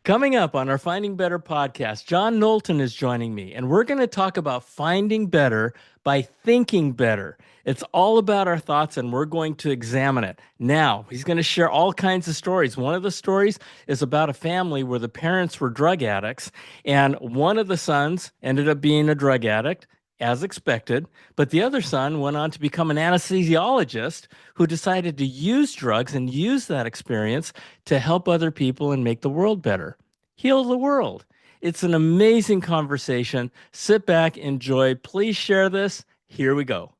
Coming up on our Finding Better podcast, John Knowlton is joining me, and we're going to talk about finding better by thinking better. It's all about our thoughts, and we're going to examine it. Now, he's going to share all kinds of stories. One of the stories is about a family where the parents were drug addicts, and one of the sons ended up being a drug addict, as expected, but the other son went on to become an anesthesiologist who decided to use drugs and use that experience to help other people and make the world better. Heal the world. It's an amazing conversation. Sit back, enjoy. Please share this. Here we go.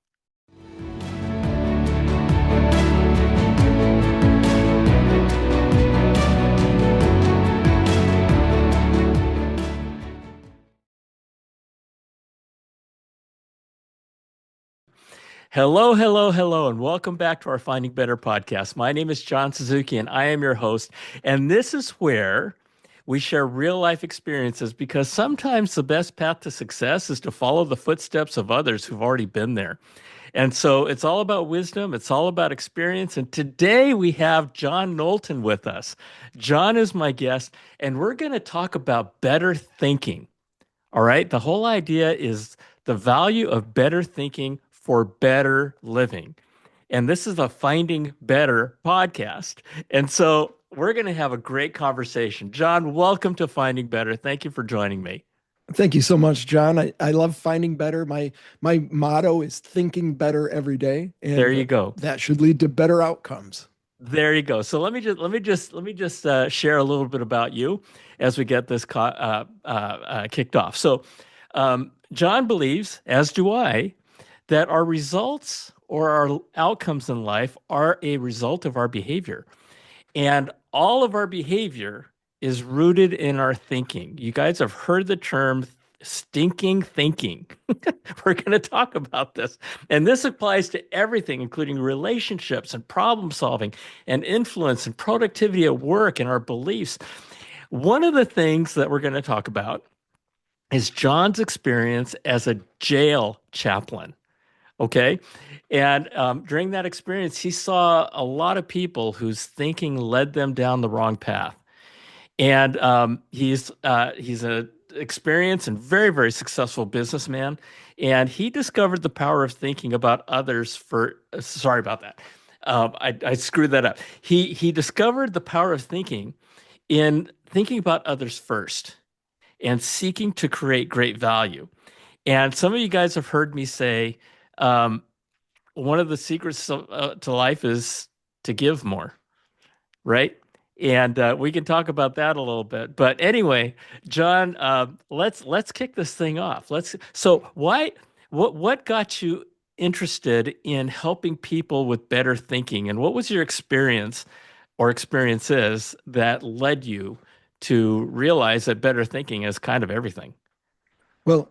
Hello, hello, hello, and welcome back to our Finding Better podcast. My name is John Suzuki, and I am your host. And this is where we share real life experiences because sometimes the best path to success is to follow the footsteps of others who've already been there. And so it's all about wisdom, it's all about experience. And today we have John Knowlton with us. John is my guest, and we're going to talk about better thinking. All right. The whole idea is the value of better thinking for better living. And this is a Finding Better podcast. And so we're going to have a great conversation. John, welcome to Finding Better. Thank you for joining me. Thank you so much, John. I love finding better. My motto is thinking better every day, There and you go. that should lead to better outcomes. There you go. So let me just share a little bit about you as we get this kicked off. So, John believes, as do I, that our results or our outcomes in life are a result of our behavior. And all of our behavior is rooted in our thinking. You guys have heard the term stinking thinking. We're going to talk about this. And this applies to everything, including relationships and problem solving and influence and productivity at work and our beliefs. One of the things that we're going to talk about is John's experience as a jail chaplain. Okay. And during that experience, he saw a lot of people whose thinking led them down the wrong path. And he's a experienced and very, very successful businessman. And he discovered the power of thinking about others for, sorry about that. I screwed that up. He discovered the power of thinking in thinking about others first and seeking to create great value. And some of you guys have heard me say, um, one of the secrets to life is to give more, right? And we can talk about that a little bit. But anyway, John, let's kick this thing off. What got you interested in helping people with better thinking, and what was your experience or experiences that led you to realize that better thinking is kind of everything? Well,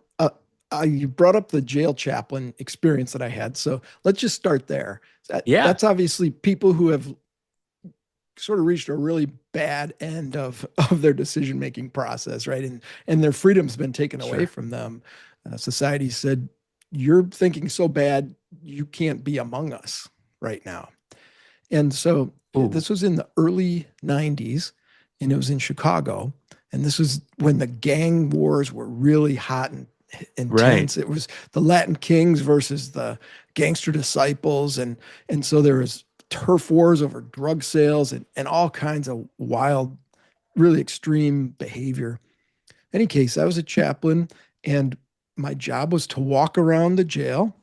you brought up the jail chaplain experience that I had, so let's just start there. Yeah, That's obviously people who have sort of reached a really bad end of their decision making process, right? And their freedom's been taken away sure. from them. Society said, "You're thinking so bad, you can't be among us right now." And so Ooh, this was in the early 90s, and it was in Chicago. And this was when the gang wars were really hot and right. intense. It was the Latin Kings versus the gangster disciples. And so there was turf wars over drug sales and all kinds of wild, really extreme behavior. In any case, I was a chaplain, and my job was to walk around the jail,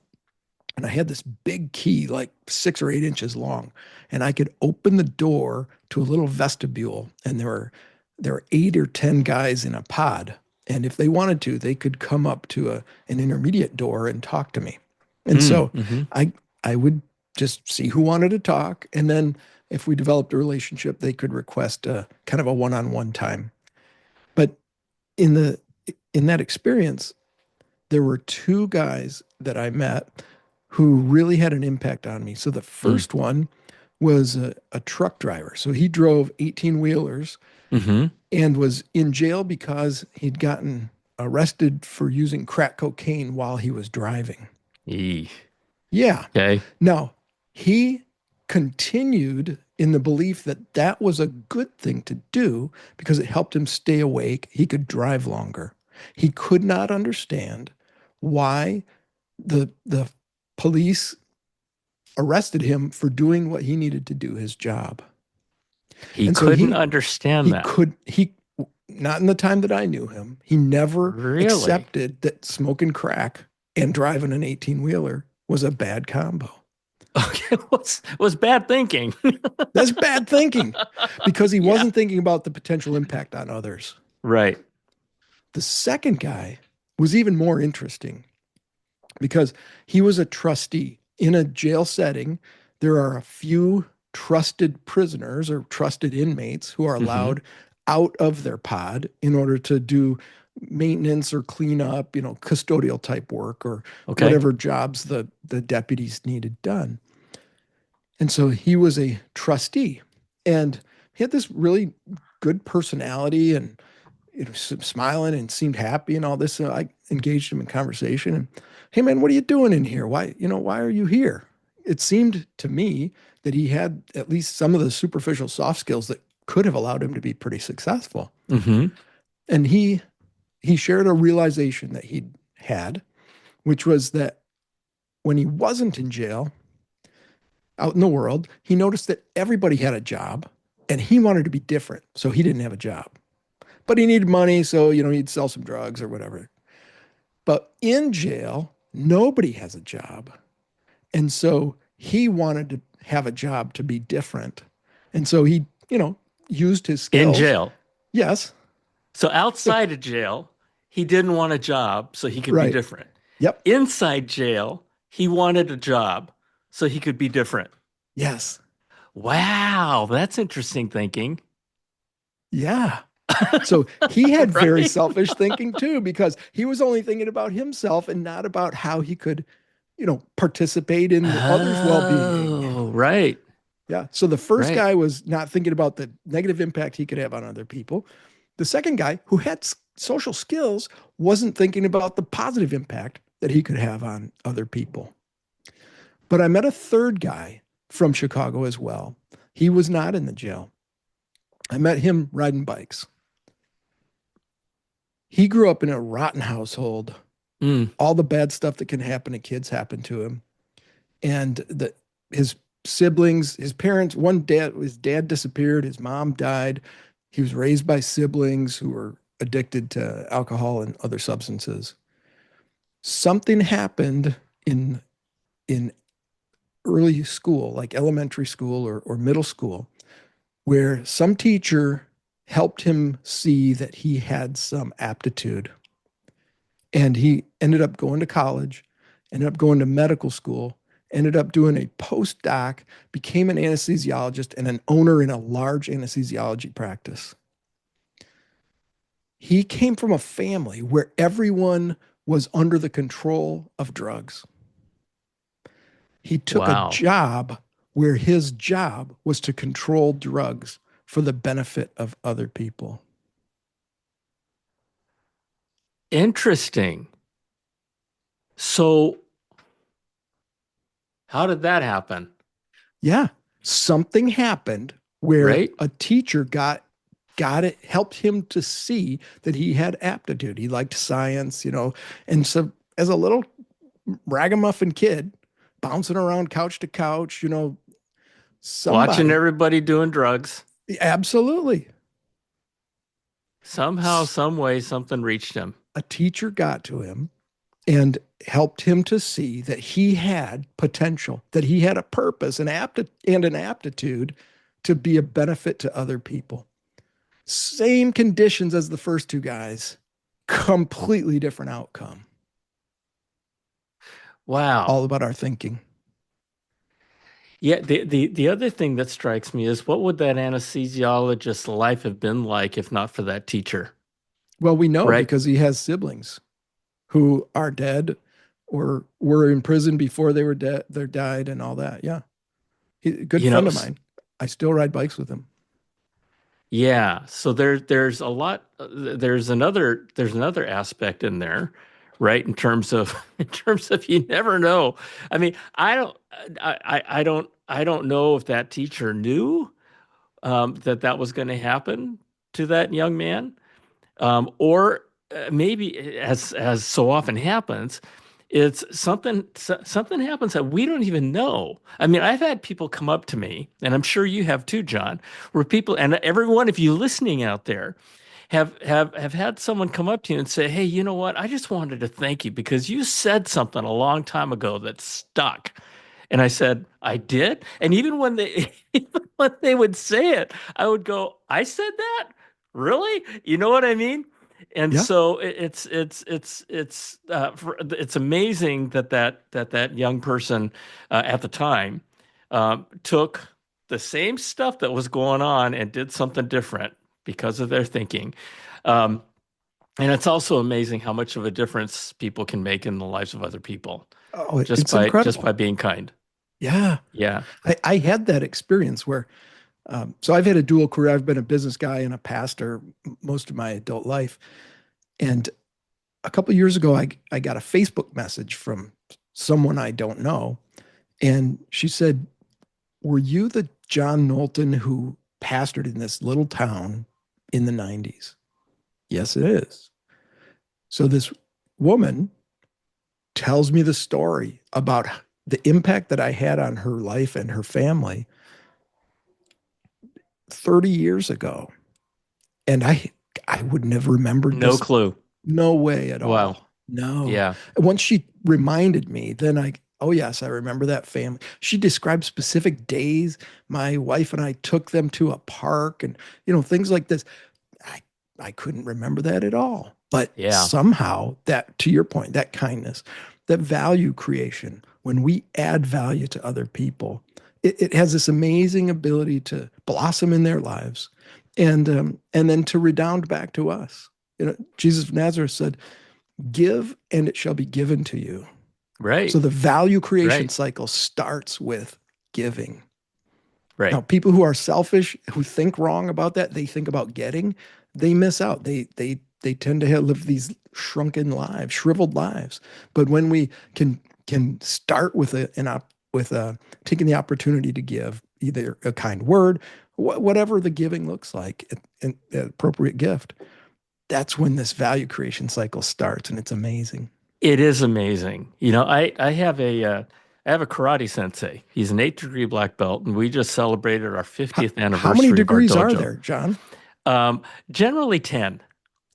and I had this big key, like 6 or 8 inches long, and I could open the door to a little vestibule, and there were 8 or 10 guys in a pod, and if they wanted to, they could come up to an intermediate door and talk to me. And so Mm-hmm. I I would just see who wanted to talk, and then if we developed a relationship, they could request a kind of a one-on-one time. But in the in that experience, there were two guys that I met who really had an impact on me. So the first one was a truck driver. So he drove 18 wheelers Mm-hmm. and was in jail because he'd gotten arrested for using crack cocaine while he was driving. Mm-hmm. Yeah. Okay. Now, he continued in the belief that that was a good thing to do because it helped him stay awake. He could drive longer. He could not understand why the police arrested him for doing what he needed to do his job. He And so couldn't understand that. he not in the time that I knew him, he never Really? accepted that smoking crack and driving an 18 wheeler was a bad combo. Okay, was bad thinking. That's bad thinking because he Yeah. wasn't thinking about the potential impact on others. Right. The second guy was even more interesting because he was a trustee in a jail setting. There are a few trusted prisoners or trusted inmates who are Hmm. allowed out of their pod in order to do maintenance or clean up, custodial type work or Okay. whatever jobs the deputies needed done. And so he was a trustee and he had this really good personality and smiling and seemed happy and all this. So I engaged him in conversation and, hey man, what are you doing in here? Why are you here? It seemed to me that he had at least some of the superficial soft skills that could have allowed him to be pretty successful. Hmm. And he shared a realization that he'd had, which was that when he wasn't in jail out in the world, he noticed that everybody had a job and he wanted to be different. So he didn't have a job, but he needed money. So, he'd sell some drugs or whatever. But in jail, nobody has a job. And so he wanted to have a job to be different. And so he, used his In skills. jail. Yes. So So, outside of jail, he didn't want a job so he could be right. different. Yep. Inside jail, he wanted a job so he could be different. Yes. Wow, that's interesting thinking. Yeah. So he had very Right? selfish thinking too, because he was only thinking about himself and not about how he could, participate in the others' well being. Oh, right. Yeah. So the first Right. guy was not thinking about the negative impact he could have on other people. The second guy, who had social skills, wasn't thinking about the positive impact that he could have on other people. But I met a third guy from Chicago as well. He was not in the jail. I met him riding bikes. He grew up in a rotten household. Mm. All the bad stuff that can happen to kids happened to him. And his siblings, his parents, his dad disappeared, his mom died. He was raised by siblings who were addicted to alcohol and other substances. Something happened in early school, like elementary school or middle school, where some teacher helped him see that he had some aptitude. And he ended up going to college, ended up going to medical school, ended up doing a postdoc, became an anesthesiologist and an owner in a large anesthesiology practice. He came from a family where everyone was under the control of drugs. He took a Wow. job where his job was to control drugs for the benefit of other people. Interesting. So, how did that happen? Yeah, something happened where Right? a teacher got it, helped him to see that he had aptitude. He liked science, and so as a little ragamuffin kid, bouncing around couch to couch, Watching somebody everybody doing drugs. absolutely Somehow, some way, something reached him. a teacher got to him and helped him to see that he had potential, that he had a purpose and an aptitude to be a benefit to other people. Same conditions as the first two guys, completely different outcome. Wow. All about our thinking. Yeah, the other thing that strikes me is what would that anesthesiologist's life have been like if not for that teacher? Well, we know Right? because he has siblings who are dead or were in prison before they were dead, they died and all that. Yeah. Good You know, friend of mine. I still ride bikes with him. yeah. So there's a lot there's another aspect in there, right? In terms of in terms of you never know. I mean, I don't know if that teacher knew that that was going to happen to that young man, or maybe as so often happens, it's something happens that we don't even know. I mean, I've had people come up to me, and I'm sure you have too, John, where people and everyone, if you listening out there, have had someone come up to you and say, "Hey, you know what? I just wanted to thank you because you said something a long time ago that stuck." And I said, "I did." And even when they even when they would say it, I would go, "I said that? Really?" You know what I mean? And Yeah. so it's amazing that that young person at the time took the same stuff that was going on and did something different because of their thinking. Um, and it's also amazing how much of a difference people can make in the lives of other people Oh, just it's by incredible. being kind. Yeah. Yeah. I had that experience where, so I've had a dual career. I've been a business guy and a pastor most of my adult life. And a couple of years ago, I got a Facebook message from someone I don't know. And she said, "Were you the John Knowlton who pastored in this little town in the 90s?" Yes, it is. So this woman tells me the story about the impact that I had on her life and her family 30 years ago. And I wouldn't have remembered No this. clue. No way at Wow. all. No. Yeah. Once she reminded me, then oh yes, I remember that family. She described specific days my wife and I took them to a park and, things like this. I, I couldn't remember that at all. But Yeah. somehow that, to your point, that kindness, that value creation, when we add value to other people, it has this amazing ability to blossom in their lives and then to redound back to us. Jesus of Nazareth said, "Give and it shall be given to you." So Right. the value creation Right. cycle starts with giving. Now, Right. people who are selfish, who think wrong about that, they think about getting, they miss out. They tend to live these shrunken lives, shriveled lives. But when we can start with taking the opportunity to give either a kind word, whatever the giving looks like, an appropriate gift, that's when this value creation cycle starts, and it's amazing. It is amazing. You know, I have a karate sensei. He's an 8th degree black belt, and we just celebrated our How, 50th how many anniversary of our degrees are dojo. there, John? Um, generally 10.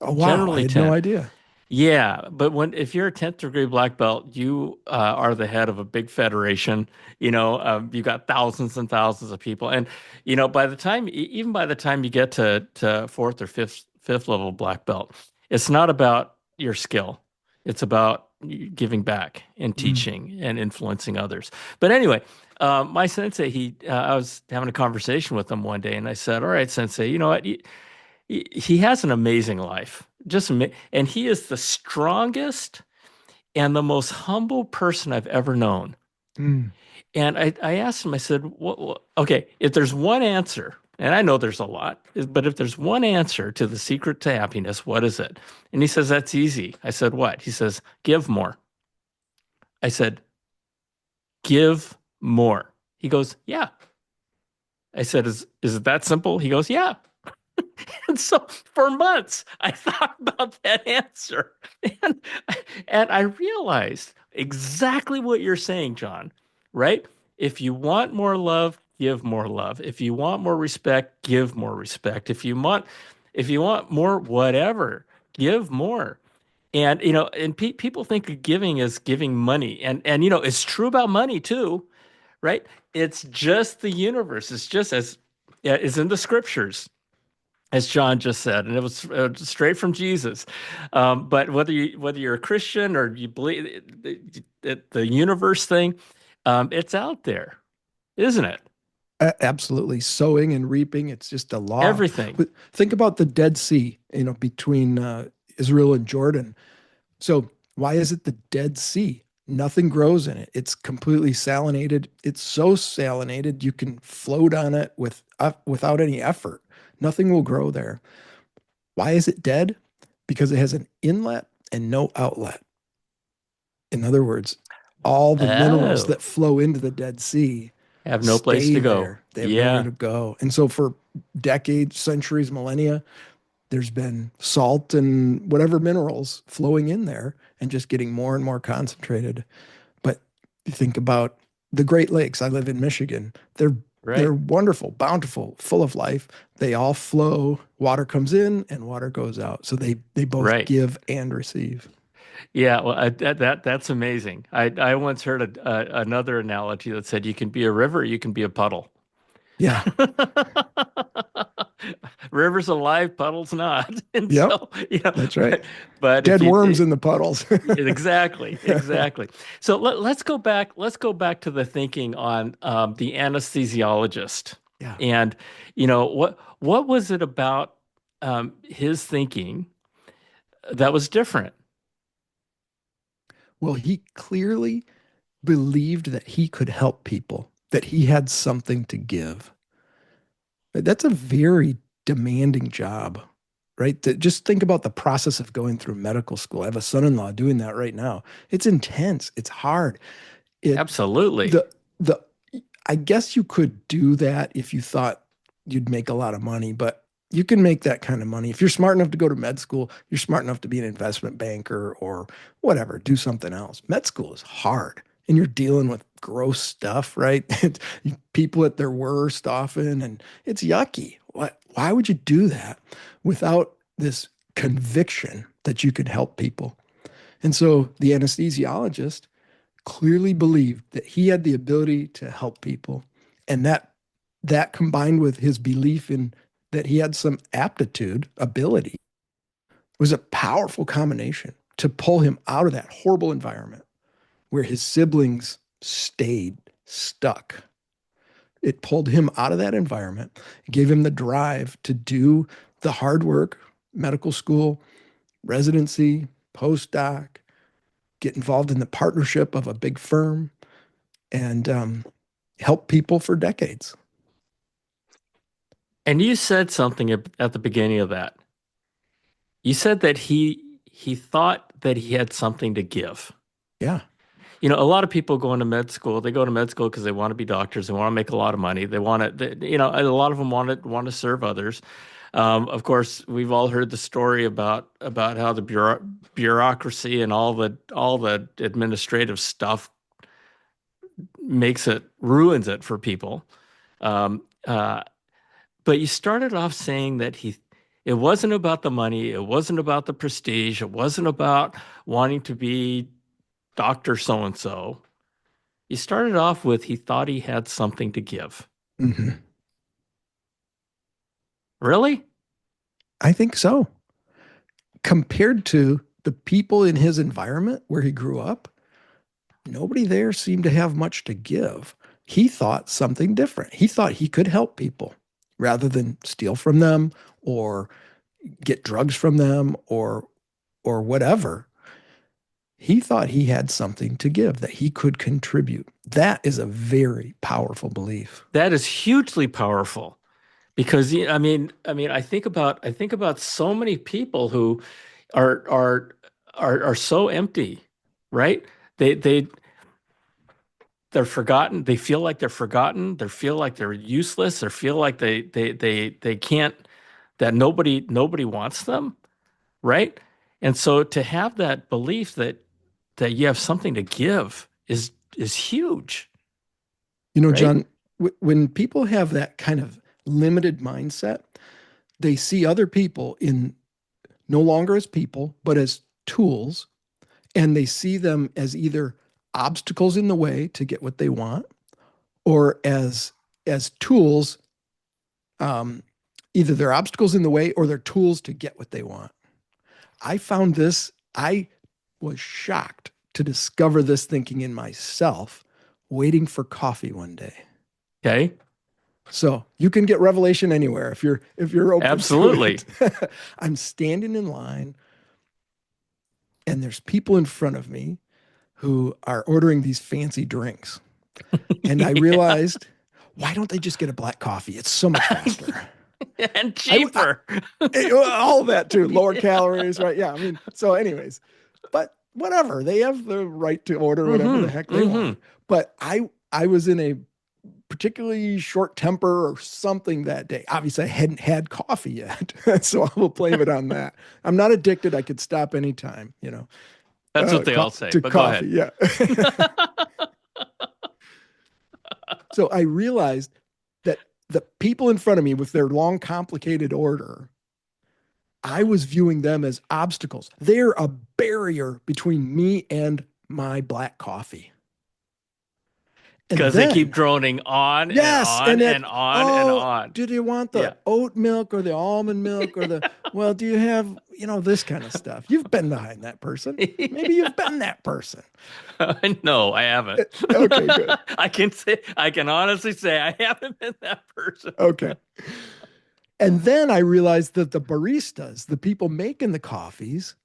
Oh, wow. I Generally had no 10. idea. Yeah, but when if you're a 10th degree black belt, you are the head of a big federation. You know, you got thousands and thousands of people, and you know by the time even by the time you get to fourth or fifth level black belt, it's not about your skill. It's about giving back and Mm. teaching and influencing others. But anyway, my sensei, I was having a conversation with him one day, and I said, "All right, sensei, you know what? He has an amazing life. And he is the strongest and the most humble person I've ever known." Mm. And I asked him, I said, okay, if there's one answer, and I know there's a lot, but if there's one answer to the secret to happiness, what is it?" And he says, "That's easy." I said, "What?" He says, "Give more." I said, "Give more." He goes, "Yeah." I said, is it that simple?" He goes, "Yeah." And so for months, I thought about that answer. And, and I realized exactly what you're saying, John, right? If you want more love, give more love. If you want more respect, give more respect. If you want more whatever, give more. And you know, and people think of giving as giving money. And you know, it's true about money too, right? It's just the universe. It's just as yeah, it's in the scriptures as John just said, and it was straight from Jesus. But whether you're a Christian or you believe the universe thing, it's out there, isn't it? Absolutely. Sowing and reaping, it's just a law. Everything. But think about the Dead Sea, between Israel and Jordan. So why is it the Dead Sea? Nothing grows in it. It's completely salinated. It's so salinated you can float on it without any effort. Nothing will grow there. Why is it dead? Because it has an inlet and no outlet. In other words, all the minerals Oh, that flow into the Dead Sea, Have no place stay to go. there. They have nowhere Yeah, to go. And so for decades, centuries, millennia, there's been salt and whatever minerals flowing in there and just getting more and more concentrated. But you think about the Great Lakes. I live in Michigan. They're right, wonderful, bountiful, full of life. They all flow. Water comes in and water goes out. So they both right. give and receive. Yeah, well, that's amazing. I once heard another analogy that said you can be a river, you can be a puddle. Yeah. River's alive, puddle's not. And Yep. so, you know, That's right. but if Dead you worms in the puddles. exactly, exactly. So let's go back to the thinking on the anesthesiologist. Yeah. And what was it about his thinking that was different? Well, he clearly believed that he could help people, that he had something to give. That's a very demanding job, right? Just think about the process of going through medical school. I have a son-in-law doing that right now. It's intense. It's hard. It Absolutely. the I guess you could do that if you thought you'd make a lot of money, but you can make that kind of money. If you're smart enough to go to med school, you're smart enough to be an investment banker or whatever, do something else. Med school is hard and you're dealing with gross stuff, right? People at their worst often, and it's yucky. Why would you do that without this conviction that you could help people? And so the anesthesiologist clearly believed that he had the ability to help people, and that combined with his belief in that he had some aptitude ability was a powerful combination to pull him out of that horrible environment where his siblings stayed stuck. It pulled him out of that environment, gave him the drive to do the hard work, medical school, residency, postdoc, get involved in the partnership of a big firm, and help people for decades. And you said something at the beginning of that. You said that he thought that he had something to give. Yeah. A lot of people go into med school. They go to med school because they want to be doctors. They want to make a lot of money. They want to, a lot of them want to serve others. Of course, we've all heard the story about how the bureaucracy and all the administrative stuff ruins it for people. Um, uh, but you started off saying that it wasn't about the money, it wasn't about the prestige, it wasn't about wanting to be Dr. So and so. You started off with he thought he had something to give. Mm-hmm. Really? I think so. Compared to the people in his environment where he grew up, nobody there seemed to have much to give. He thought something different. He thought he could help people rather than steal from them or get drugs from them or whatever. He thought he had something to give, that he could contribute. That is a very powerful belief. That is hugely powerful because I think about so many people who are are are so empty, right? They they're forgotten. They feel like they're forgotten. They feel like they're useless. They feel like they can't that nobody wants them, right? And so to have that belief that you have something to give is huge, right? John, when people have that kind of limited mindset, they see other people in no longer as people, but as tools, and they see them as either obstacles in the way to get what they want, or as tools. Um, Either they're obstacles in the way or they're tools to get what they want. I found this. I was shocked to discover this thinking in myself, waiting for coffee one day. Okay. So you can get revelation anywhere if you're open to Absolutely. it. I'm standing in line and there's people in front of me who are ordering these fancy drinks. And I Yeah. realized, why don't they just get a black coffee? It's so much faster. And I cheaper. all that too, lower Yeah. calories, right? Yeah. I mean, so anyways, but whatever. They have the right to order whatever the Mm-hmm. heck they Mm-hmm. want. But I was in a particularly short temper or something that day. Obviously, I hadn't had coffee yet, so I will blame it on that. I'm not addicted. I could stop anytime, That's what they all say, to but go coffee. ahead. Yeah. So I realized that the people in front of me with their long, complicated order, I was viewing them as obstacles. They're a barrier between me and my black coffee. And Because they keep then, droning on and yes, on and that, and on and oh, on. did you want Yeah. the oat milk or the almond milk or the, well, do you have, this kind of stuff? You've been behind that person. Maybe you've been that person. No, I haven't. Okay, good. I can honestly say I haven't been that person. Okay. And then I realized that the baristas, the people making the coffees,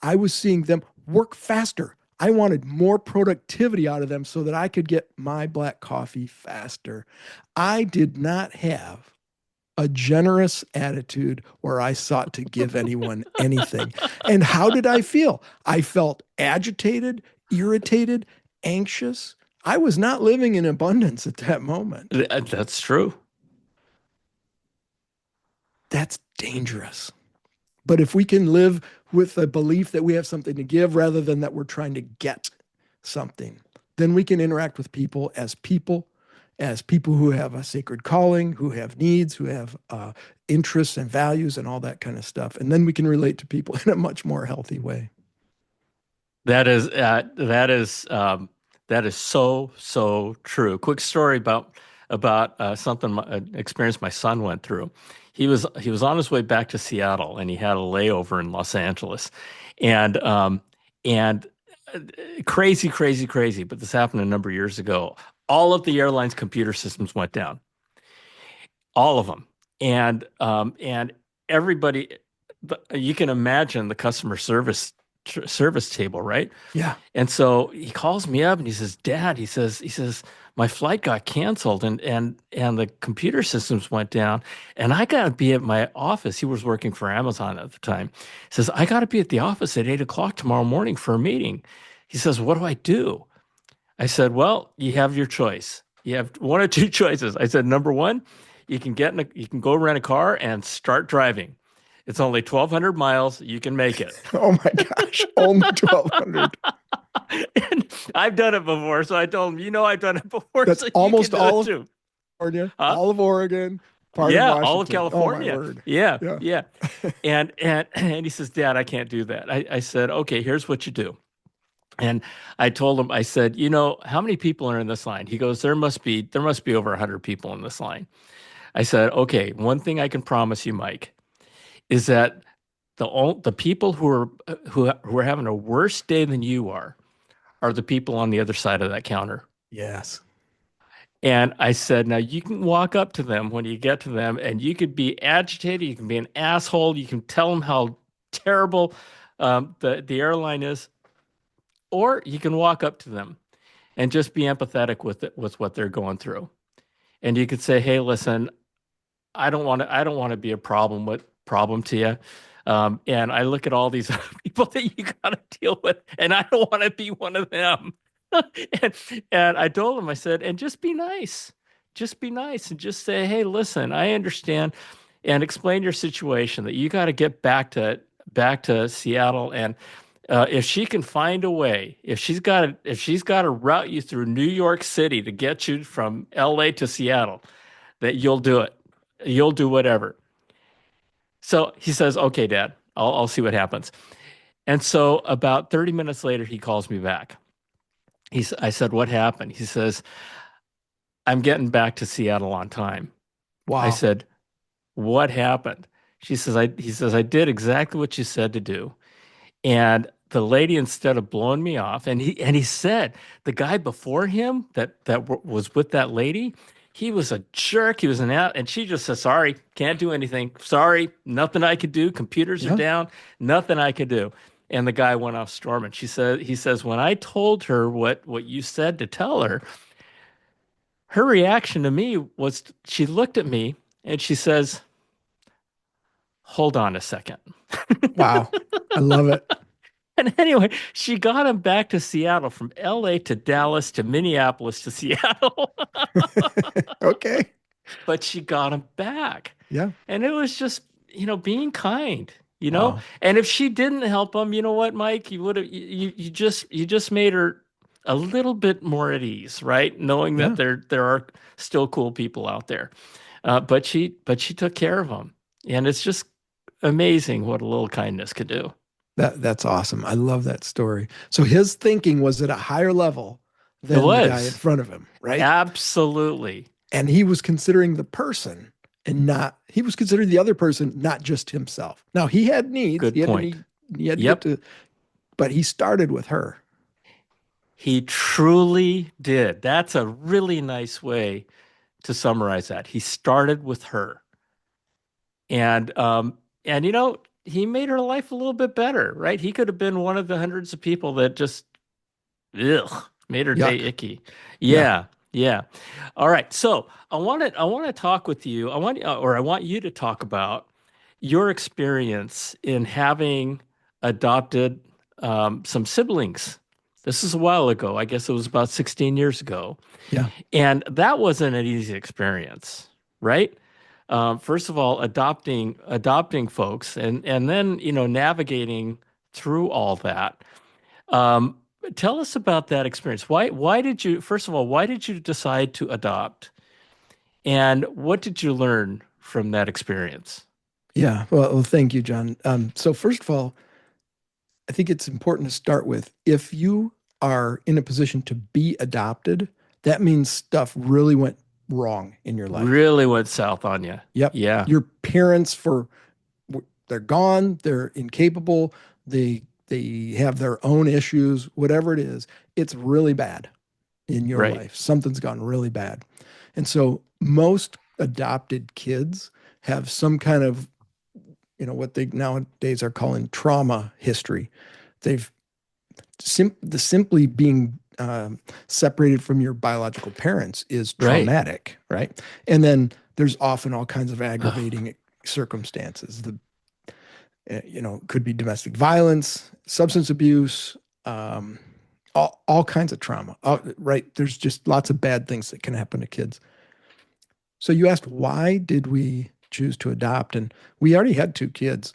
I was seeing them work faster. I wanted more productivity out of them so that I could get my black coffee faster. I did not have a generous attitude where I sought to give anyone anything. And how did I feel? I felt agitated, irritated, anxious. I was not living in abundance at that moment. That's true. That's dangerous. But if we can live with a belief that we have something to give rather than that we're trying to get something, then we can interact with people, as people who have a sacred calling, who have needs, who have interests and values and all that kind of stuff. And then we can relate to people in a much more healthy way. That is so true. Quick story about something experience my son went through. He was on his way back to Seattle, and he had a layover in Los Angeles, and and crazy. But this happened a number of years ago. All of the airline's computer systems went down, all of them, and everybody. You can imagine the customer service table, right? Yeah. And so he calls me up and he says, "Dad," he says, "my flight got canceled and the computer systems went down, and I got to be at my office." He was working for Amazon at the time. He says, "I got to be at the office at 8 o'clock tomorrow morning for a meeting." He says, "What do I do?" I said, "Well, you have your choice. You have one or two choices." I said, "Number one, you can go rent a car and start driving. It's only 1,200 miles. You can make it." Oh my gosh. Only 1,200. And I've done it before, so I told him, I've done it before, That's so you can almost do it all of too. California, Huh? all of Oregon, part of Yeah, all of Washington. Oh my California. word. Yeah, Yeah. yeah. And he says, "Dad, I can't do that." I said, "Okay, here's what you do." And I told him, I said, how many people are in this line? He goes, there must be over 100 people in this line. I said, "Okay, one thing I can promise you, Mike, is that the people who are having a worse day than you are the people on the other side of that counter." Yes. And I said, "Now you can walk up to them when you get to them, and you could be agitated, you can be an asshole, you can tell them how terrible the airline is, or you can walk up to them and just be empathetic with what they're going through. And you could say, 'Hey, listen, I don't want to be a problem to you. And I look at all these people that you got to deal with, and I don't want to be one of them.'" and, and I told him, I said, "And just be nice. Just be nice and just say, 'Hey, listen, I understand,' and explain your situation that you got to get back to Seattle. And if she can find a way, if she's got to route you through New York City to get you from LA to Seattle, that you'll do it. You'll do whatever." So he says, "Okay, Dad, I'll see what happens." And so about 30 minutes later, he calls me back. I said, "What happened?" He says, "I'm getting back to Seattle on time." I Wow. said, "What happened?" He says, "I did exactly what you said to do." And the lady, instead of blowing me off, and he said the guy before him that was with that lady, he was a jerk. He was an out, and she just said, "Sorry, can't do anything. Sorry, nothing I could do. Computers are Yeah. down. Nothing I could do." And the guy went off storming. He says, "When I told her what you said to tell her, her reaction to me was she looked at me and she says, 'Hold on a second.'" Wow. I love it. And anyway, she got him back to Seattle from LA to Dallas to Minneapolis to Seattle. Okay. But she got him back. Yeah. And it was just, being kind, you know? Wow. And if she didn't help him, you know what, Mike, you would have you just made her a little bit more at ease, right? Knowing that Yeah. there are still cool people out there. But she took care of him. And it's just amazing what a little kindness could do. That's awesome. I love that story. So his thinking was at a higher level It than the guy in was. front of him, right? Absolutely. And he was considering the person and not he was considering the other person, not just himself. Now he had needs. Good point. He had to get Yep. to, but he started with her. He truly did. That's a really nice way to summarize that. He started with her. And he made her life a little bit better, right? He could have been one of the hundreds of people that just made her day Yuck. icky. Yeah. Yeah, yeah. All right. So I want to talk with you. I want you to talk about your experience in having adopted some siblings. This is a while ago. I guess it was about 16 years ago. Yeah. And that wasn't an easy experience, right? First of all, adopting folks, and then navigating through all that. Um, Tell us about that experience. Why did you first of all why did you decide to adopt, and what did you learn from that experience? Yeah. Well, thank you, John. So first of all, I think it's important to start with if you are in a position to be adopted, that means stuff really went wrong in your life. Really went south on you. Yep. Yeah, Your parents they're gone, they're incapable, they have their own issues, whatever it is, it's really bad in your right. life. Something's gone really bad. And so most adopted kids have some kind of, what they nowadays are calling trauma history. They've simply being separated from your biological parents is Right. traumatic, right? And then there's often all kinds of Oh, aggravating circumstances. Could be domestic violence, substance abuse, um, all kinds of trauma. Right? There's just lots of bad things that can happen to kids. So you asked why did we choose to adopt, and we already had two kids,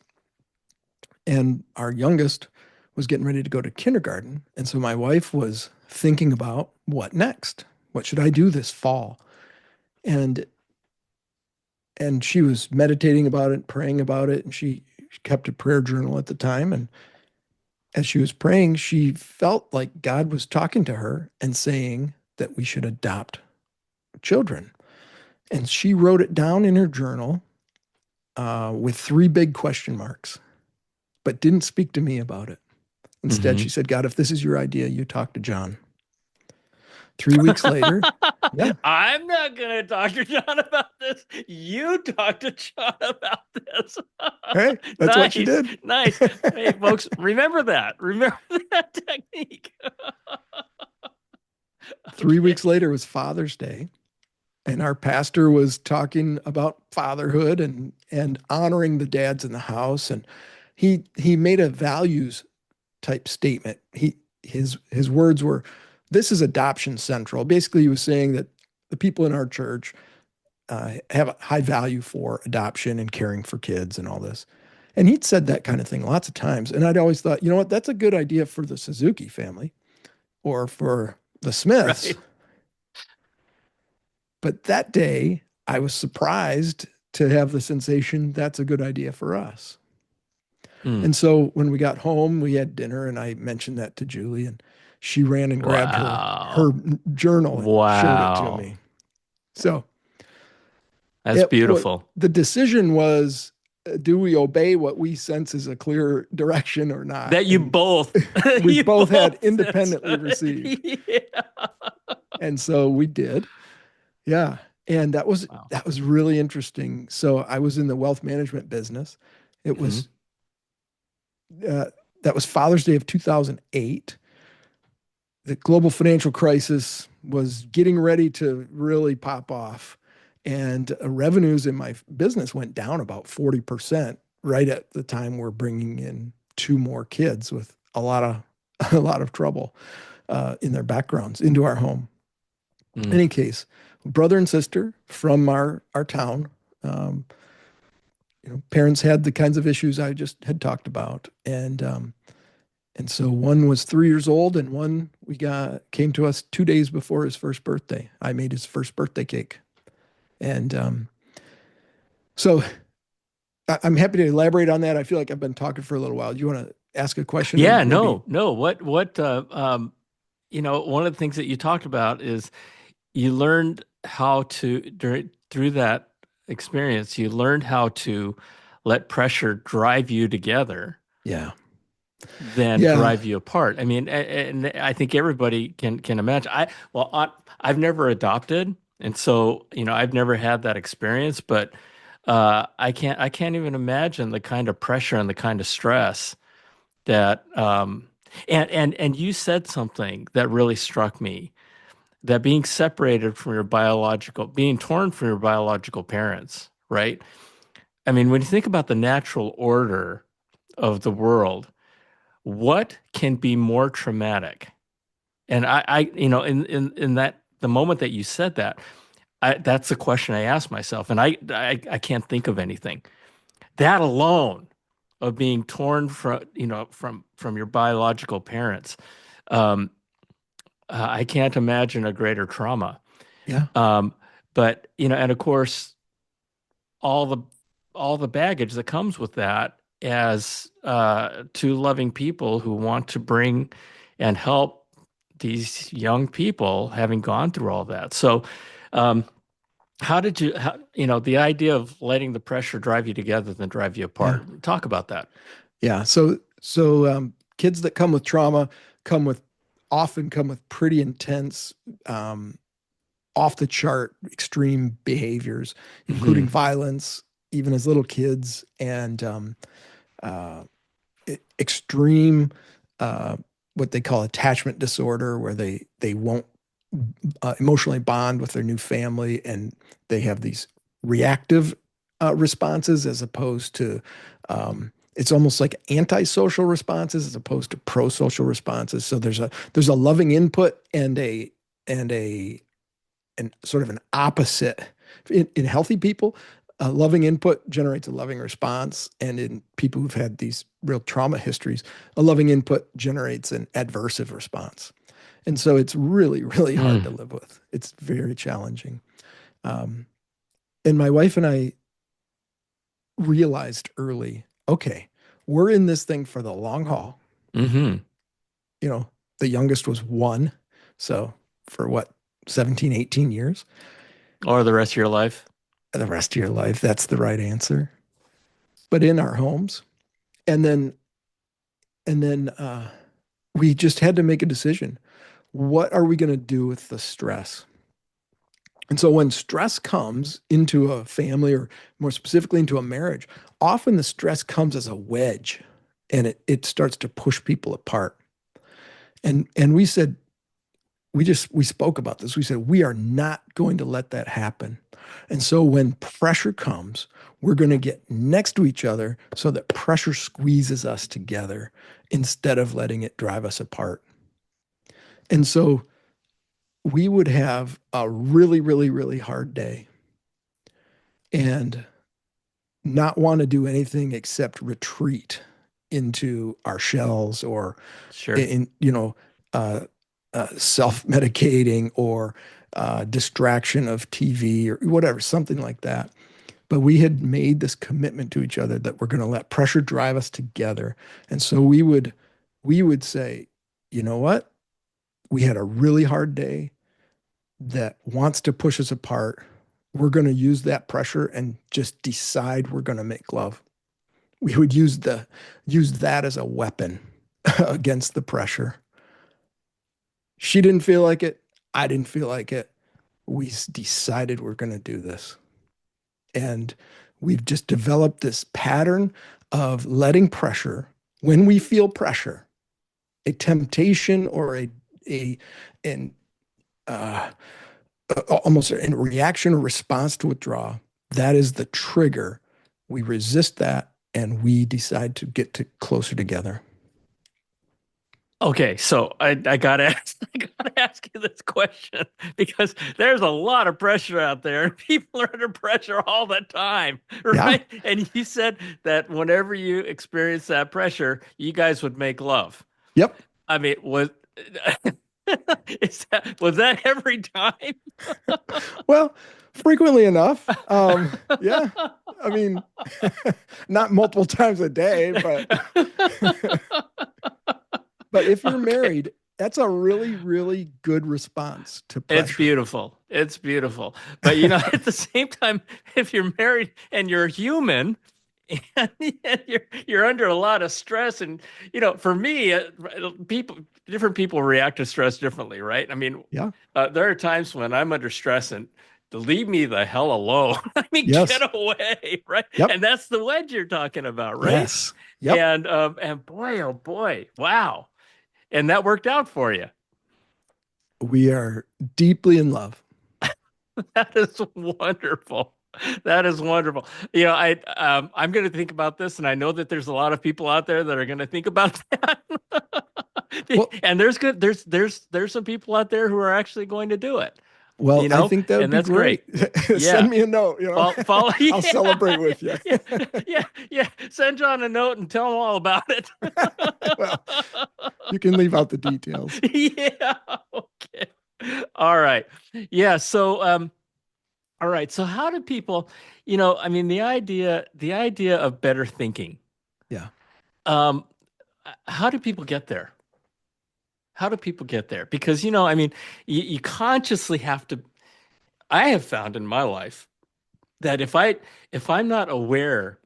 and our youngest was getting ready to go to kindergarten. And so my wife was thinking about what next? What should I do this fall? And she was meditating about it, praying about it, and she kept a prayer journal at the time. And as she was praying, she felt like God was talking to her and saying that we should adopt children. And she wrote it down in her journal with three big question marks, but didn't speak to me about it. Instead, she hmm. said, God, if this is your idea, you talk to John. 3 weeks later, yeah, I'm not gonna talk to John about this. You talk to John about this. hey, that's what she Nice, did. nice. Hey, folks, remember that. Remember that technique. 3 weeks Okay. later was Father's Day, and our pastor was talking about fatherhood and honoring the dads in the house. And he made a values type statement. His words were, "This is adoption central." Basically, he was saying that the people in our church have a high value for adoption and caring for kids and all this. And he'd said that kind of thing lots of times. And I'd always thought, you know what, that's a good idea for the Suzuki family or for the Smiths. Right. But that day, I was surprised to have the sensation that's a good idea for us. Hmm. And so when we got home, we had dinner, and I mentioned that to Julie, and she ran and grabbed her Wow. journal and showed it to Wow. me. So That's it what beautiful. the decision was, do we obey what we sense is a clear direction or not? That you And both we you both had both that's independently received. yeah. And so we did. Yeah. And Wow. that was really interesting. So I was in the wealth management business. It Hmm. was uh, that was Father's Day of 2008. The global financial crisis was getting ready to really pop off, and revenues in my business went down about 40% right at the time we're bringing in two more kids with a lot of a lot of trouble in their backgrounds into our home. In Mm. any case, brother and sister from our town. Um, Parents had the kinds of issues I just had talked about, and so one was 3 years old, and one we got came to us 2 days before his first birthday. I made his first birthday cake, and so I'm happy to elaborate on that. I feel like I've been talking for a little while. Do you want to ask a question and Yeah, maybe? no. One of the things that you talked about is you learned how to through that experience, you learned how to let pressure drive you together Yeah, than yeah, drive you apart. I mean, and I think everybody can imagine. I've never adopted, and so I've never had that experience, but I can't even imagine the kind of pressure and the kind of stress that and you said something that really struck me, that being separated from your biological, being torn from your biological parents, right? I mean, when you think about the natural order of the world, what can be more traumatic? And in that the moment that you said that, that's the question I asked myself, and I can't think of anything. That alone of being torn from your biological parents, um, I can't imagine a greater trauma. yeah, Um, but and of course, all the all the baggage that comes with that as two loving people who want to bring and help these young people having gone through all that. So, um, the idea of letting the pressure drive you together than drive you yeah, apart? Talk about that. yeah. Kids that come with trauma come with often come with pretty intense, um, off the chart, extreme behaviors, including Hmm. violence, even as little kids, and uh, extreme, uh, what they call attachment disorder, where they won't emotionally bond with their new family, and they have these reactive responses as opposed to it's almost like antisocial responses as opposed to pro-social responses. So there's a loving input and a and sort of an opposite in healthy people. Loving input generates a loving response, and in people who've had these real trauma histories, a loving input generates an adversive response. And so it's really, really hard to Mm. live with. It's very challenging. Um, and my wife and I realized early, okay, we're in this thing for the long haul. Hmm. You know, the youngest was one. So for what, 17, 18 years? Or the rest of your life. The rest of your life, that's the right answer. But in our homes. And then, and then we just had to make a decision. What are we going to do with the stress? And so when stress comes into a family, or more specifically into a marriage, often the stress comes as a wedge, and it starts to push people apart. And we said, we spoke about this. We said, we are not going to let that happen. And so when pressure comes, we're going to get next to each other so that pressure squeezes us together instead of letting it drive us apart. And so we would have a really, really, really hard day and not want to do anything except retreat into our shells, or Sure. in uh, self-medicating, or distraction of TV or whatever, something like that. But we had made this commitment to each other that we're going to let pressure drive us together. And so we would say, you know what? We had a really hard day that wants to push us apart. We're going to use that pressure and just decide we're going to make love. We would use that as a weapon against the pressure. She didn't feel like it. I didn't feel like it. We decided we're going to do this. And we've just developed this pattern of letting pressure, when we feel pressure, a temptation or a an uh, almost in reaction or response to withdraw, that is the trigger. We resist that and we decide to get to closer together. Okay, so I gotta ask, I gotta ask you this question because there's a lot of pressure out there and people are under pressure all the time, Yeah. right? And you said that whenever you experience that pressure, you guys would make love. Yep. I mean, was that every time? Well, frequently enough. Yeah. I mean, not multiple times a day, but but if you're Okay. married, that's a really, really good response to It's pressure. beautiful. It's beautiful. But you know, at the same time, if you're married and you're human and, you're under a lot of stress and you know, for me, people different people react to stress differently, right? I mean, Yeah. there are times when I'm under stress and to leave me the hell alone. I mean, Yes. get away, right? Yep. And that's the wedge you're talking about, right? Yes. Yep. And boy, oh boy, wow. And that worked out for you. We are deeply in love. That is wonderful. That is wonderful. You know, I'm going to think about this, and I know that there's a lot of people out there that are going to think about that. Well, And there's some people out there who are actually going to do it. well, You I know, think that would and be that's great. great. Yeah. Send me a note, Follow. I'll Yeah, celebrate with you. yeah, yeah, yeah. Send John a note and tell him all about it. Well, you can leave out the details. Yeah. Okay. All right. Yeah. All right. So how do people, you know, I mean, the idea of better thinking, Yeah, um, how do people get there? How do people get there? Because, you know, I mean, you consciously have to, I have found in my life that if I'm not aware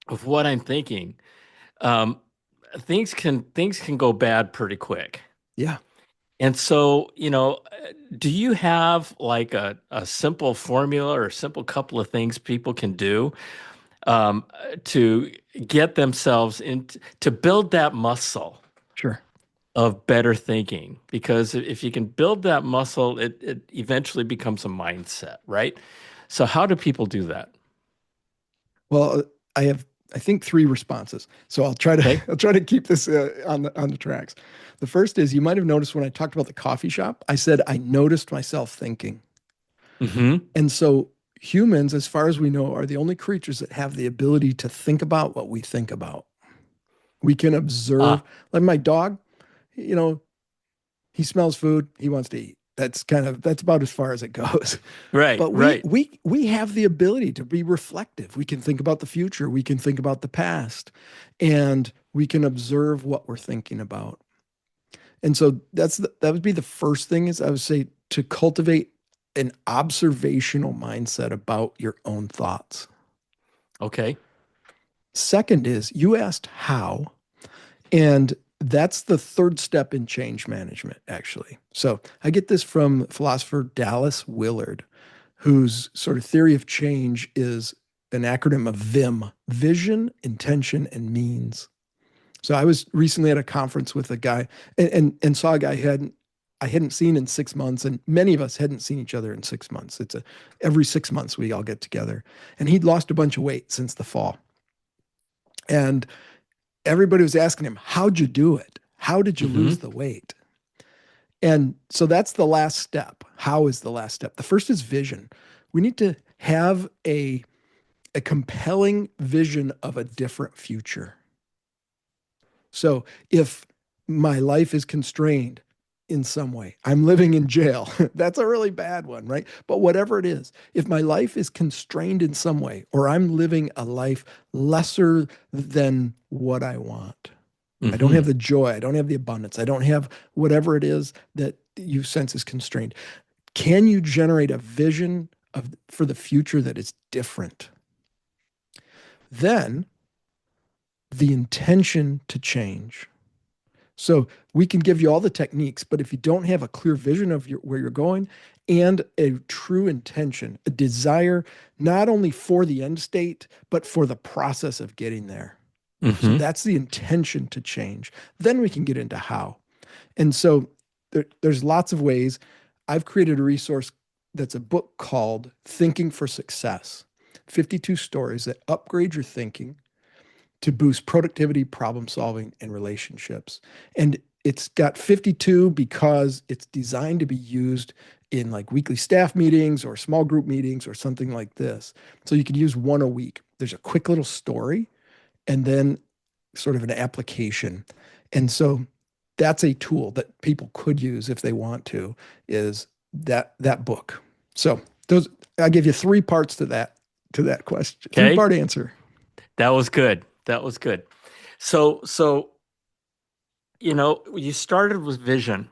of what I'm thinking, um, things can go bad pretty quick. yeah, And so, you know, do you have like a simple formula or a simple couple of things people can do to get themselves into to build that muscle sure. of better thinking? Because if you can build that muscle, it eventually becomes a mindset, right? So how do people do that? Well, I have, I think, three responses. So I'll try to Okay. I'll try to keep this on the tracks. The first is you might have noticed when I talked about the coffee shop, I said I noticed myself thinking. Mm-hmm. And so humans, as far as we know, are the only creatures that have the ability to think about what we think about. We can observe, Ah, like my dog, you know, he smells food, he wants to eat. That's about as far as it goes. right, But right. we have the ability to be reflective. We can think about the future, we can think about the past, and we can observe what we're thinking about. And so that would be the first thing is I would say to cultivate an observational mindset about your own thoughts. Okay. Second is you asked how, and that's the third step in change management, actually. So I get this from philosopher Dallas Willard, whose sort of theory of change is an acronym of VIM: vision, intention, and means. So I was recently at a conference with a guy and saw a guy who I hadn't seen in 6 months, and many of us hadn't seen each other in 6 months. It's a every 6 months we all get together, and he'd lost a bunch of weight since the fall, and everybody was asking him, "How'd you do it? How did you Mm-hmm. lose the weight?" And so that's the last step. How is the last step? The first is vision. We need to have a compelling vision of a different future. So if my life is constrained in some way, I'm living in jail. That's a really bad one, right? But whatever it is, if my life is constrained in some way, or I'm living a life lesser than what I want, I don't Mm-hmm. have the joy, I don't have the abundance, I don't have whatever it is that you sense is constrained. Can you generate a vision for the future that is different? Then the intention to change. So we can give you all the techniques, but if you don't have a clear vision of where you're going and a true intention, a desire not only for the end state, but for the process of getting there. So Mm-hmm. that's the intention to change. Then we can get into how. And so there's lots of ways. I've created a resource that's a book called Thinking for Success: 52 stories that upgrade your thinking to boost productivity, problem solving, and relationships. And it's got 52 because it's designed to be used in like weekly staff meetings or small group meetings or something like this. So you could use one a week. There's a quick little story and then sort of an application. And so that's a tool that people could use if they want to, is that book. So those, I give you three parts to that question. Three Okay. part answer. That was good. That was good. So, you started with vision.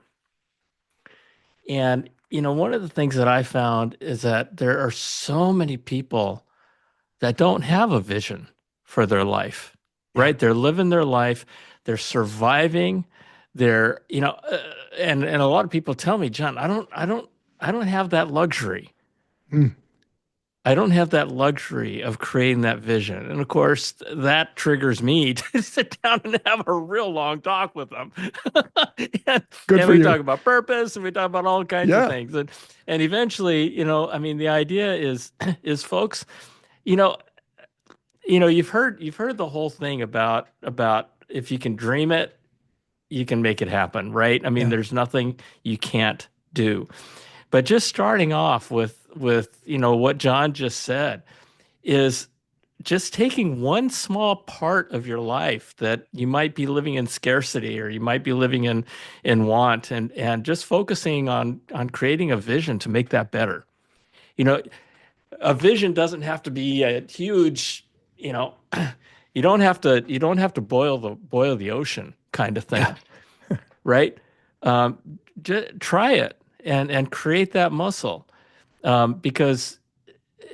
And, one of the things that I found is that there are so many people that don't have a vision for their life, Yeah. right? They're living their life, they're surviving, and a lot of people tell me, John, I don't have that luxury. Mm. I don't have that luxury of creating that vision. And of course, that triggers me to sit down and have a real long talk with them. and, Good and for we you. talk about purpose and we talk about all kinds of Yeah. things. And eventually, I mean, the idea is is folks, you know, you've heard the whole thing about if you can dream it, you can make it happen, right? I mean, Yeah. there's nothing you can't do. But just starting off with what John just said is just taking one small part of your life that you might be living in scarcity or you might be living in want, and just focusing on creating a vision to make that better. You know, a vision doesn't have to be a huge, you know, you don't have to boil the ocean kind of Yeah. thing, right? Um, try it and create that muscle, because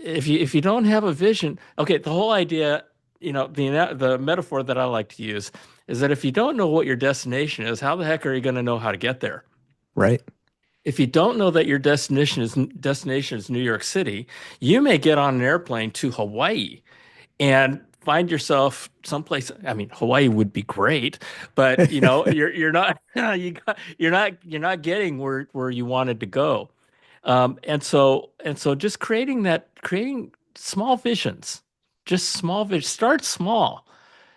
if you don't have a vision, okay, the whole idea, the metaphor that I like to use is that if you don't know what your destination is, how the heck are you going to know how to get there? Right. If you don't know that your destination is New York City, you may get on an airplane to Hawaii and find yourself someplace. I mean, Hawaii would be great, but you're not you're not getting where you wanted to go. And so just creating small visions, just small visions. Start small,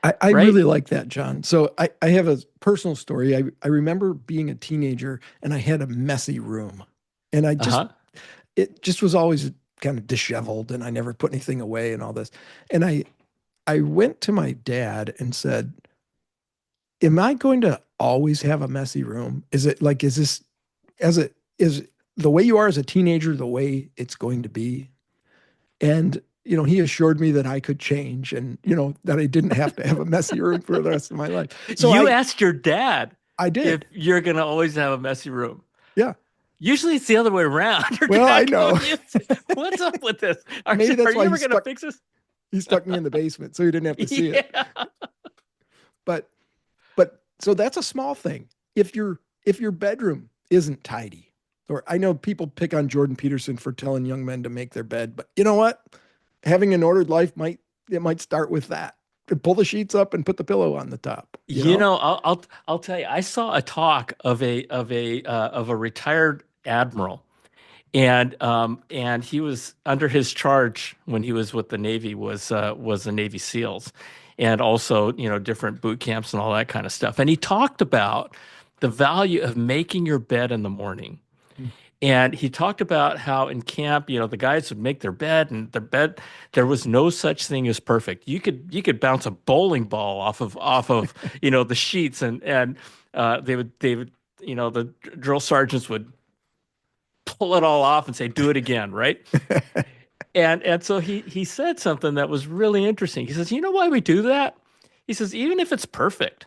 I right? really like that, John. So I have a personal story. I remember being a teenager and I had a messy room. And Uh-huh. it just was always kind of disheveled and I never put anything away and all this. And I went to my dad and said, am I going to always have a messy room? Is it like, is this as it is the way you are as a teenager, the way it's going to be? And, he assured me that I could change and, that I didn't have to have a messy room for the rest of my life. So You asked your dad I if did. you're gonna always have a messy room. Yeah. Usually it's the other way around. Your Well, I dad know. goes, "What's up with this? Are, Maybe are that's you why ever gonna fix this?" he stuck me in the basement so he didn't have to see it. Yeah. But so that's a small thing. If your bedroom isn't tidy, or I know people pick on Jordan Peterson for telling young men to make their bed, but you know what? Having an ordered life might start with that. Pull the sheets up and put the pillow on the top, I'll tell you. I saw a talk of a retired admiral, and he was under his charge when he was with the Navy was the Navy SEALs, and also different boot camps and all that kind of stuff. And he talked about the value of making your bed in the morning. And he talked about how in camp, the guys would make their bed, and their bed, there was no such thing as perfect. You could bounce a bowling ball off of the sheets, and they would the drill sergeants would pull it all off and say, "Do it again," right? And so he said something that was really interesting. He says, "You know why we do that?" He says, "Even if it's perfect,"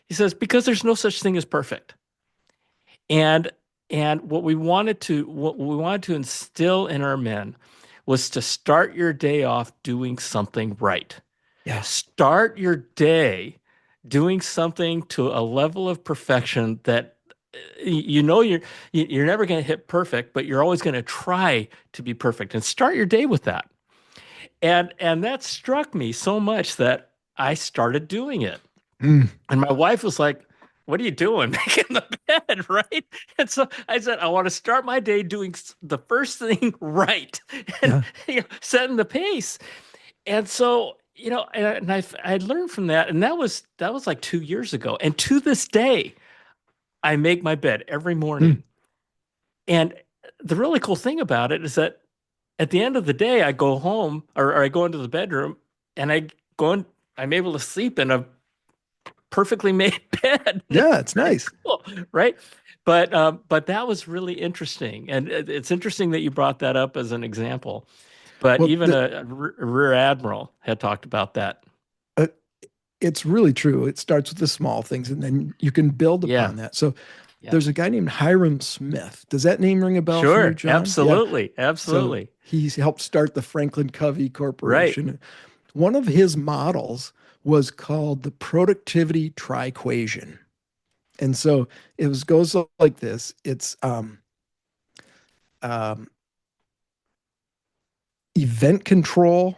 he says, "because there's no such thing as perfect." And and what we wanted to instill in our men was to start your day off doing something right. Yeah. Start your day doing something to a level of perfection that you're never going to hit perfect, but you're always going to try to be perfect, and start your day with that. And that struck me so much that I started doing it. Mm, And my wife was like, "What are you doing? Making the bed, right?" And so I said, "I want to start my day doing the first thing right and yeah. setting the pace." And so, and I learned from that, and that was like 2 years ago. And to this day, I make my bed every Hmm. morning. And the really cool thing about it is that at the end of the day, I go home or I go into the bedroom and I'm able to sleep in a perfectly made bed. And it's Yeah, it's pretty nice. cool, right? But that was really interesting, and it's interesting that you brought that up as an example. But Well, even a rear admiral had talked about that. uh, it's really true. It starts with the small things, and then you can build Yeah, upon that. So yeah, there's a guy named Hiram Smith. Does that name ring a bell for you, sure, John? Yeah. absolutely, So absolutely, he's helped start the Franklin Covey right. Corporation. One of his models was called the productivity triquation. And so goes like this. It's um, event control.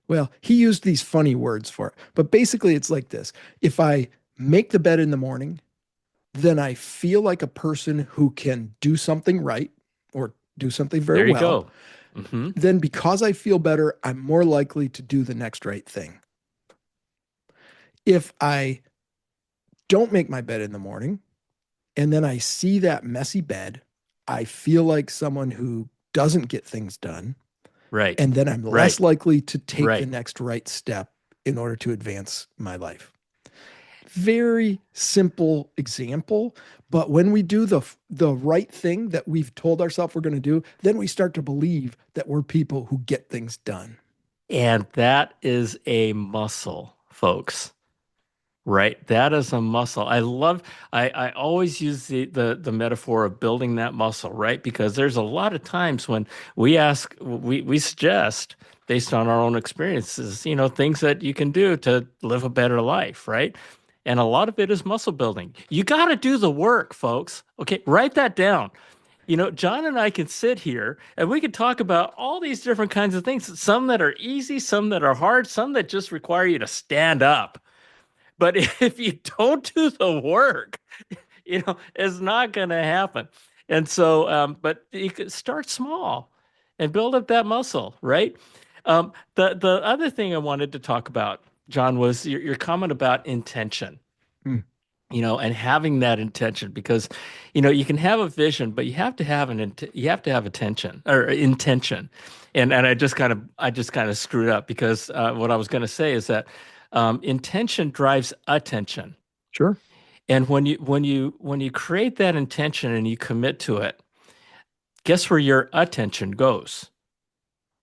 Well, he used these funny words for it, but basically it's like this. If I make the bed in the morning, then I feel like a person who can do something right or do something very There you well. go. Hmm. Then because I feel better, I'm more likely to do the next right thing. If I don't make my bed in the morning and then I see that messy bed, I feel like someone who doesn't get things done. Right, And then I'm right, less likely to take the right. next right step in order to advance my life. Very simple example, but when we do the right thing that we've told ourselves we're going to do, then we start to believe that we're people who get things done. And that is a muscle, folks. Right. That is a muscle. I always use the metaphor of building that muscle, right? Because there's a lot of times when we suggest based on our own experiences, things that you can do to live a better life, right? And a lot of it is muscle building. You got to do the work, folks. Okay, write that down. John and I can sit here and we could talk about all these different kinds of things, some that are easy, some that are hard, some that just require you to stand up. But if you don't do the work, it's not going to happen. And so, but you could start small and build up that muscle, right? The other thing I wanted to talk about, John, was your comment about intention, Mm, and having that intention because, you can have a vision, but you have to have you have to have attention or intention. And I just kind of screwed up because what I was going to say is that intention drives attention. sure. And when you create that intention and you commit to it, guess where your attention goes,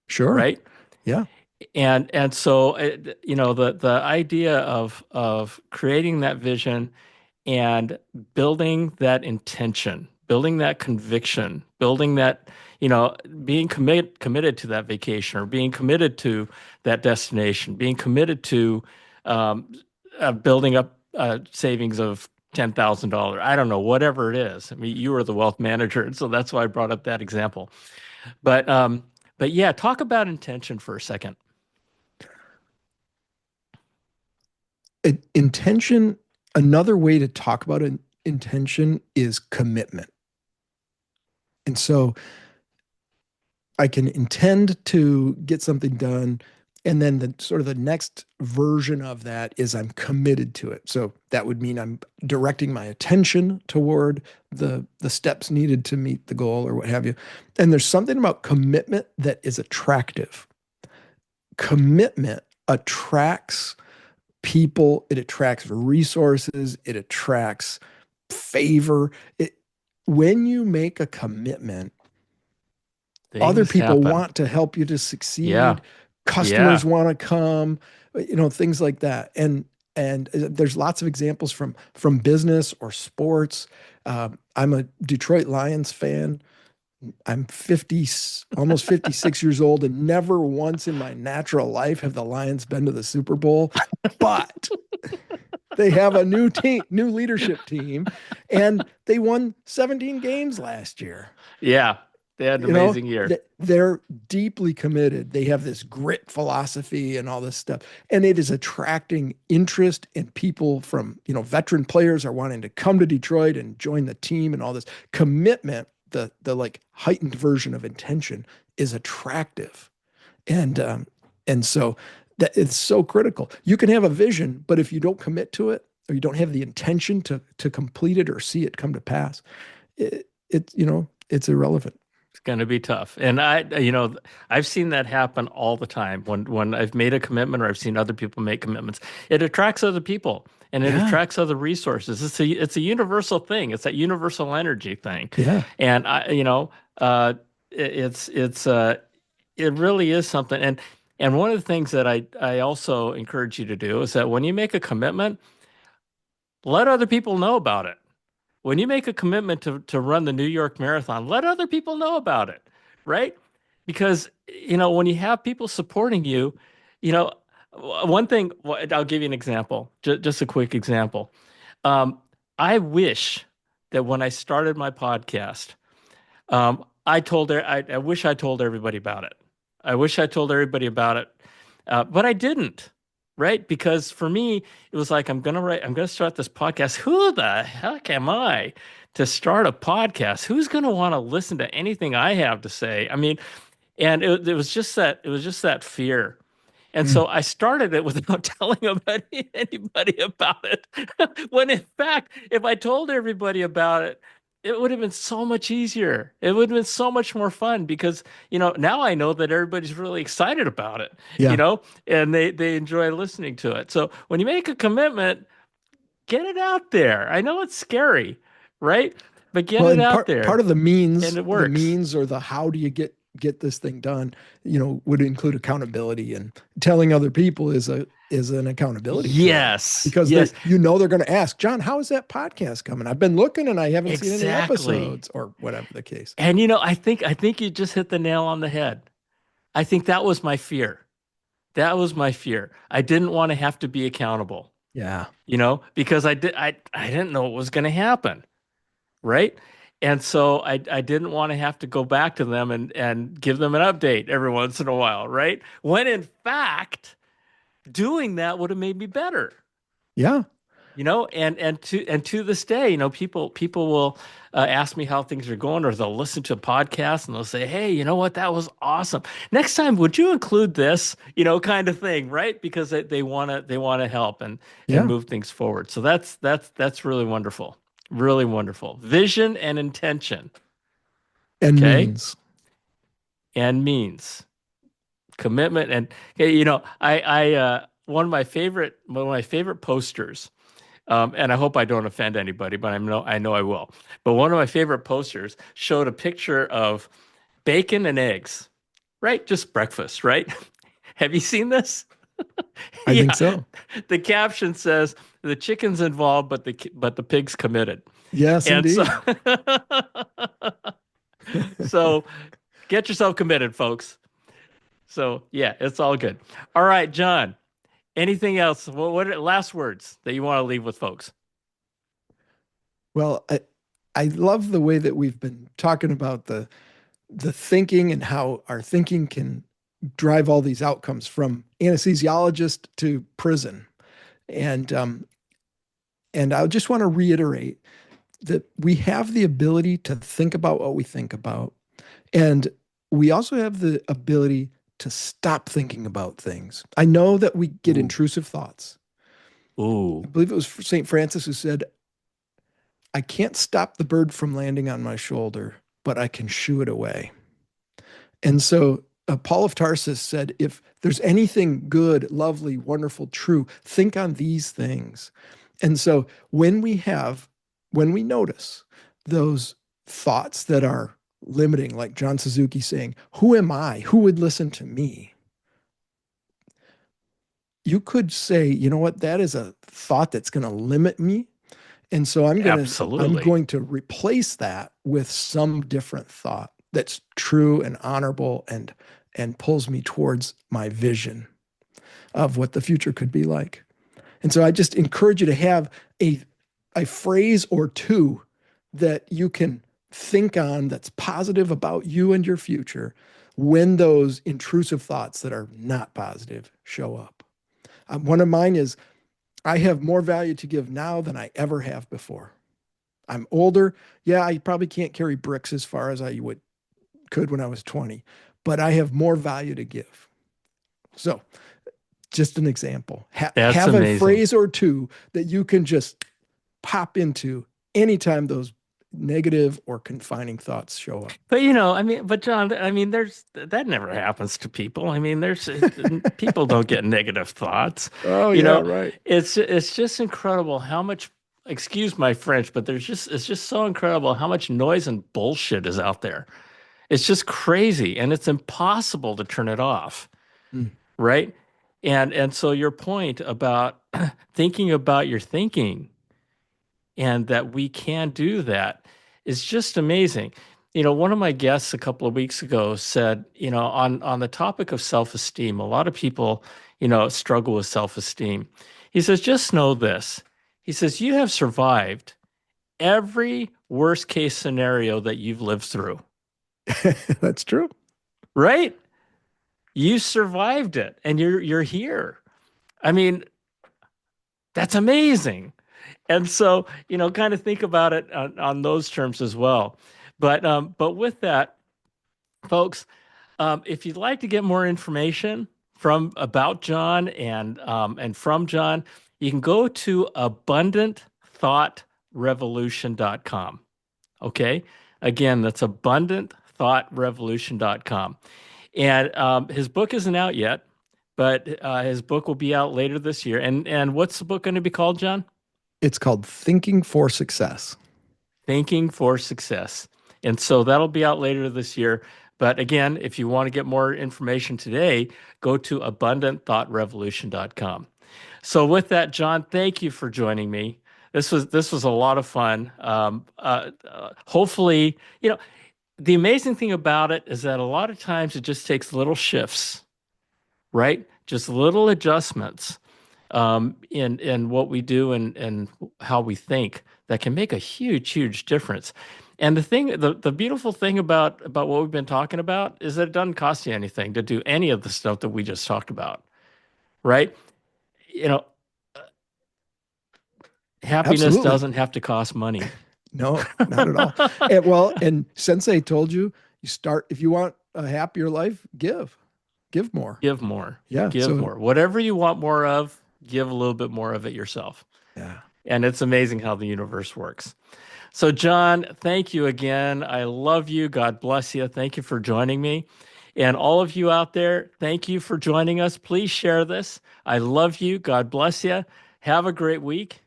Sure. right? Yeah. And so the idea of creating that vision and building that intention, building that conviction, building that, being committed to that vacation or being committed to that destination, being committed to um, building up savings of $10,000. I don't know, whatever it is. I mean, you are the wealth manager, and so that's why I brought up that example. But um, but yeah, talk about intention for a second. Intention, another way to talk about an intention is commitment. And so I can intend to get something done. And then the sort of the next version of that is I'm committed to it. So that would mean I'm directing my attention toward the steps needed to meet the goal or what have you. And there's something about commitment that is attractive. Commitment attracts people, it attracts resources, it attracts favor. When you make a commitment, other Things people happen. want to help you to Yeah, succeed, customers yeah. want to come, things like that. And there's lots of examples from business or sports. I'm a Detroit Lions fan. I'm 50, almost 56 years old, and never once in my natural life have the Lions been to the Super Bowl. But they have a new team, new leadership team, and they won 17 games last year. Yeah, they had an You know, amazing year. they're deeply committed. They have this grit philosophy and all this stuff, and it is attracting interest, and people from, veteran players are wanting to come to Detroit and join the team, and all this commitment. The like heightened version of intention is attractive, and so That it's so critical. You can have a vision, but if you don't commit to it, or you don't have the intention to complete it or see it come to pass, it's irrelevant. It's going to be tough. And I've seen that happen all the time when I've made a commitment or I've seen other people make commitments. It attracts other people and it Yeah, attracts other resources. It's a universal thing. It's that universal energy thing. yeah. And it's it really is something. And one of the things that I also encourage you to do is that when you make a commitment, let other people know about it. When you make a commitment to run the New York Marathon, let other people know about it, right? Because when you have people supporting you, you know, one thing. I'll give you an example, just a quick example. Um, I wish that when I started my podcast, I wish I told everybody about it. I wish I told everybody about it, but I didn't, right? Because for me, it was like I'm gonna start this podcast. Who the heck am I to start a podcast? Who's gonna want to listen to anything I have to say? I mean, and it was just that fear. And Mm. so I started it without telling anybody about it. When in fact, if I told everybody about it, it would have been so much easier. It would have been so much more fun because, now I know that everybody's really excited about it, Yeah. and they enjoy listening to it. So when you make a commitment, get it out there. I know it's scary, right? But get Well, it and out part there of the and means, it the works. means or the how do you get this thing done, would include accountability, and telling other people is an accountability tool Yes, because yes, they're going to ask, John, how is that podcast coming? I've been looking and I haven't seen any exactly. episodes or whatever the case. And I think you just hit the nail on the head. I think that was my fear. That was my fear. I didn't want to have to be accountable, Yeah. because I didn't know what was going to happen, right? And so I didn't want to have to go back to them and give them an update every once in a while, right? When in fact, doing that would have made me better. Yeah. And to this day, people will ask me how things are going, or they'll listen to a podcast and they'll say, "Hey, you know what? That was awesome. Next time, would you include this?" Kind of thing, right? Because they want to help and Yeah. move things forward. So that's really wonderful, really wonderful. Vision and intention, And okay, means. and means commitment. And I one of my favorite posters. And I hope I don't offend anybody, but I know I will. But one of my favorite posters showed a picture of bacon and eggs, right? Just breakfast, right? Have you seen this? I think Yeah. so. The caption says the chicken's involved, but the pig's committed. Yes, And so indeed. so get yourself committed, folks. So yeah, it's all good. All right, John. Anything else? What are last words that you want to leave with folks? Well, I love the way that we've been talking about the thinking and how our thinking can drive all these outcomes from anesthesiologist to prison. And I just want to reiterate that we have the ability to think about what we think about, and we also have the ability to stop thinking about things. I know that we get Ooh. intrusive thoughts. I Ooh. believe it was St. Francis who said, "I can't stop the bird from landing on my shoulder, but I can shoo it away." And so Paul of Tarsus said, if there's anything good, lovely, wonderful, true, think on these things. And so when we notice those thoughts that are limiting, like John Suzuki saying, who am I? Who would listen to me? You could say, you know what, that is a thought that's going to limit me. And so I'm Absolutely. going to replace that with some different thought that's true and honorable and pulls me towards my vision of what the future could be like. And so I just encourage you to have a phrase or two that you can think on that's positive about you and your future when those intrusive thoughts that are not positive show up. One of mine is, I have more value to give now than I ever have before. I'm older. Yeah, I probably can't carry bricks as far as I could when I was 20, but I have more value to give. So just an example. That's Have a amazing. phrase or two that you can just pop into anytime those negative or confining thoughts show up. But I mean, but John, I mean, there's that never happens to people. I mean, there's people don't get negative thoughts. Oh You yeah, know, right. it's just incredible how much, excuse my French, but it's just so incredible how much noise and bullshit is out there. It's just crazy, and it's impossible to turn it off, Mm. right? And so your point about thinking about your thinking and that we can do that is just amazing. One of my guests a couple of weeks ago said, on the topic of self-esteem, a lot of people, struggle with self-esteem. He says, just know this. He says, you have survived every worst case scenario that you've lived through, That's true. right? You survived it and you're here. I mean, that's amazing. And so, kind of think about it on those terms as well. But with that, folks, if you'd like to get more information from about John and from John, you can go to abundantthoughtrevolution.com. Okay. Again, that's abundantthoughtrevolution.com. And his book isn't out yet, but his book will be out later this year. And what's the book going to be called, John? It's called Thinking for Success. Thinking for Success. And so that'll be out later this year. But again, if you want to get more information today, go to abundantthoughtrevolution.com. So with that, John, thank you for joining me. This was a lot of fun. Hopefully, the amazing thing about it is that a lot of times it just takes little shifts, right? Just little adjustments in what we do and how we think that can make a huge, huge difference. And the beautiful thing about what we've been talking about is that it doesn't cost you anything to do any of the stuff that we just talked about, right? You know, happiness Absolutely. doesn't have to cost money. No, not at all. And Sensei told you, you start if you want a happier life, give more. Give more, Yeah. give So more. Whatever you want more of, give a little bit more of it yourself. yeah, And it's amazing how the universe works. So, John, thank you again. I love you. God bless you. Thank you for joining me. And all of you out there, thank you for joining us. Please share this. I love you. God bless you. Have a great week.